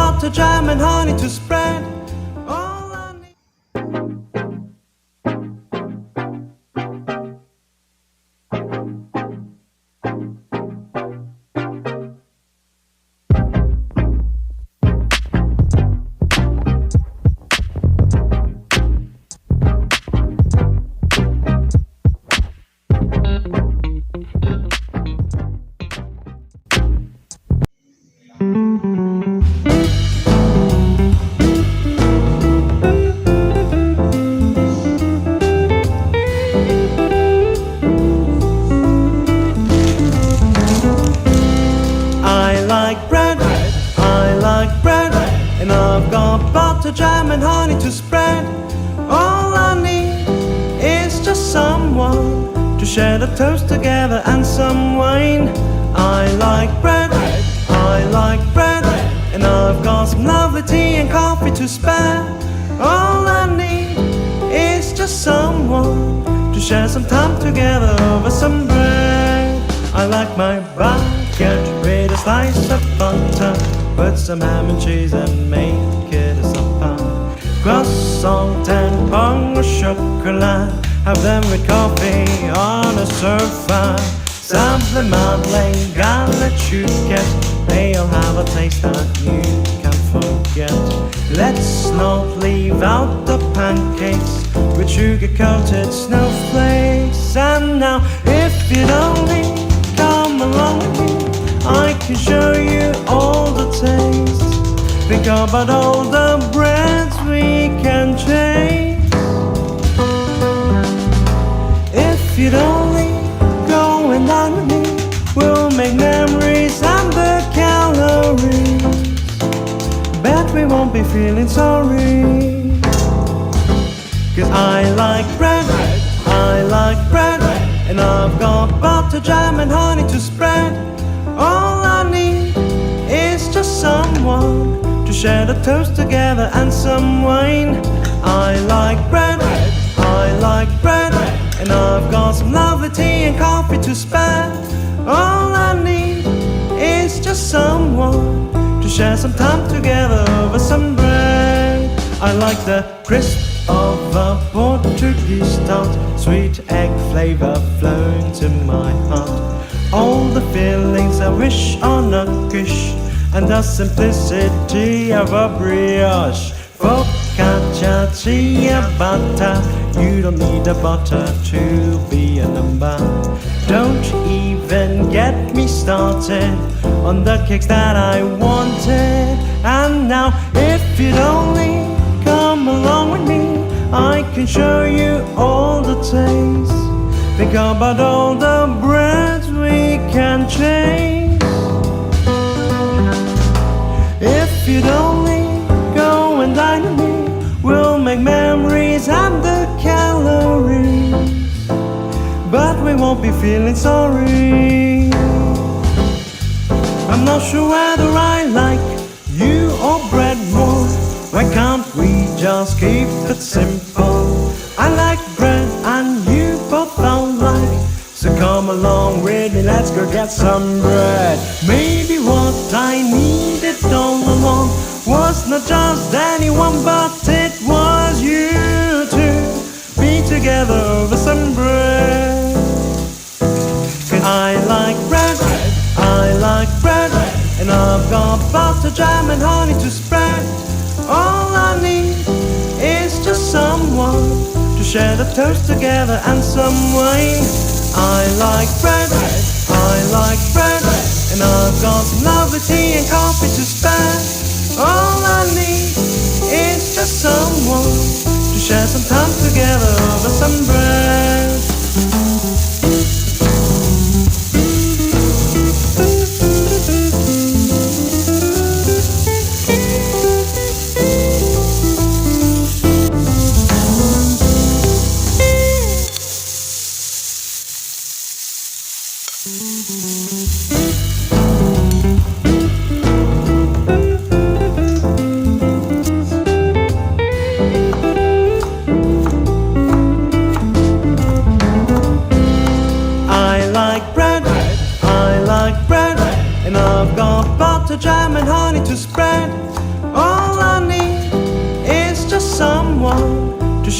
butter, jam and honey to spread. All I need. And I've got butter, jam and honey to spread. All I need is just someone to share the toast together and some wine. I like bread, I like bread, and I've got some lovely tea and coffee to spare. All I need is just someone to share some time together over some bread. I like my baguette with a slice of butter, put some ham and cheese and make it a supper. Croissant and pain au chocolat, have them with coffee on a sofa. Simple Madeleine, galette chouquette, they all have a taste that you can't forget. Let's not leave out the pancakes with sugar-coated snowflakes. And now, if you'd only come along with me, I can show you all the tastes. Think about all the breads we can change. If you'd only go and dine with me, we'll make memories and the calories. Bet we won't be feeling sorry. 'Cause I like bread, I like bread, and I've got butter, jam and honey to spread. All I need is just someone to share the toast together and some wine. I like bread, I like bread, and I've got some lovely tea and coffee to spare. All I need is just someone to share some time together over some bread. I like the crisp of a Portuguese tart, sweet egg flavor flowing to my heart. All the feelings I wish on a quiche, and the simplicity of a brioche. Focaccia, ciabatta, you don't need a butter to be a number. Don't even get me started on the cakes that I wanted. And now, if you'd only come along with me, I can show you all the tastes. Think about all the breads we can change. If you'd only go and dine with me, we'll make memories and the calories. But we won't be feeling sorry. I'm not sure whether I like you or bread more. Why can't we just keep it simple? I like bread and you both don't like, so come along with me, let's go get some bread. Maybe what I needed all along was not just anyone, but it was you to be together over some bread. 'Cause I like bread, I like bread, and I've got butter, jam and honey to spread. All I need is just someone to share the toast together and some wine. I like bread, I like bread, and I've got some lovely tea and coffee to spare. All I need is just someone to share some time together over some bread. And I've got butter, jam and honey to spread.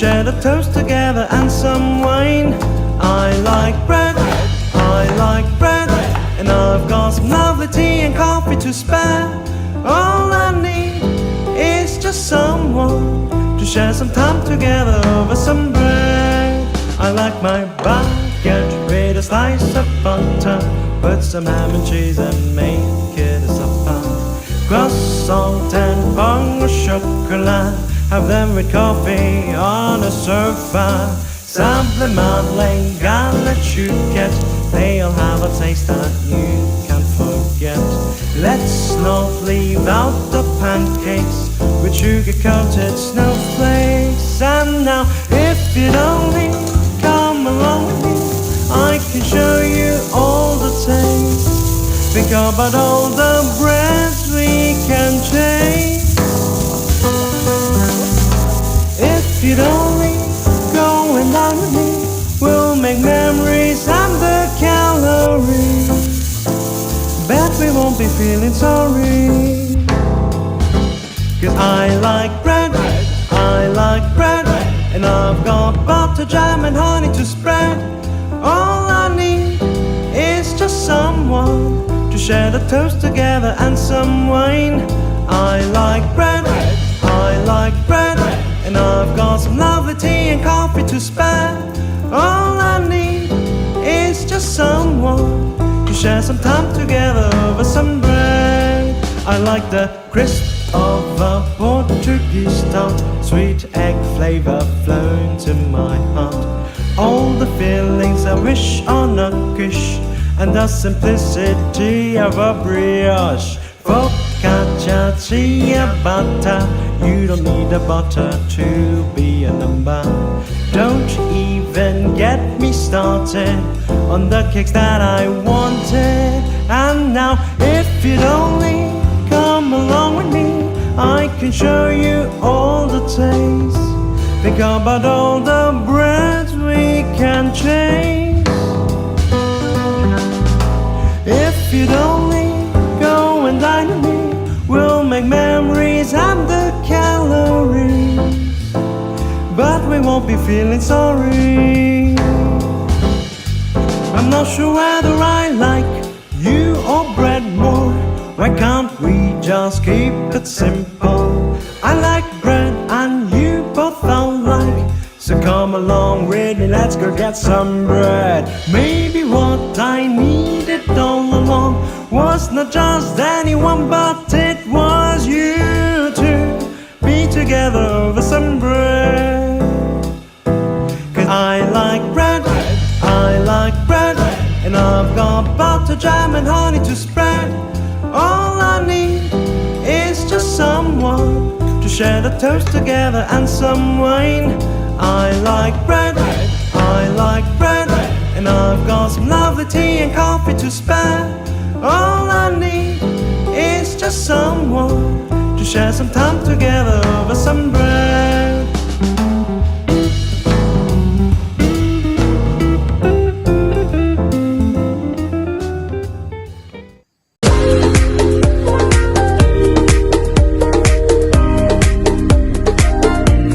share the toast together and some wine. I like bread, I like bread, and I've got some lovely tea and coffee to spare. All I need is just someone to share some time together over some bread. I like my baguette with a slice of butter, put some ham and cheese and make it a supper. Croissant and pain au chocolat, have them with coffee on a sofa. Simple Madeleine, galette chouquette, they all have a taste that you can't forget. Let's not leave out the pancakes with sugar-coated snowflakes. And now, if you'd only come along with me, I can show you all the tastes. Think about all the breads we can change. If you'd only go and dine with me, we'll make memories and the calories. Bet we won't be feeling sorry. 'Cause I like bread, I like bread, and I've got butter, jam and honey to spread. All I need is just someone to share the toast together and some wine. I like bread, I like bread, and I've got some lovely tea and coffee to spare. All I need is just someone to share some time together over some bread. I like the crisp of a Portuguese tart, sweet egg flavor flown to my heart. All the feelings I wish on a kish, and the simplicity of a brioche. Focaccia, ciabatta, you don't need a butter to be a number. Don't even get me started on the cakes that I wanted. And now, if you'd only come along with me, I can show you all the tastes. Think about all the breads we can change. If you'd only go and dine with me, we'll make memories and the calories. But we won't be feeling sorry. I'm not sure whether I like you or bread more. Why can't we just keep it simple? I like bread and you both don't like, so come along with me, let's go get some bread. Maybe what I needed all along was not just anyone, but it was you to be together over some bread. 'Cause I like bread, I like bread, and I've got butter, jam and honey to spread. All I need is just someone to share the toast together and some wine. I like bread, I like bread, and I've got some lovely tea and coffee to spare. All I need is just someone to share some time together over some bread.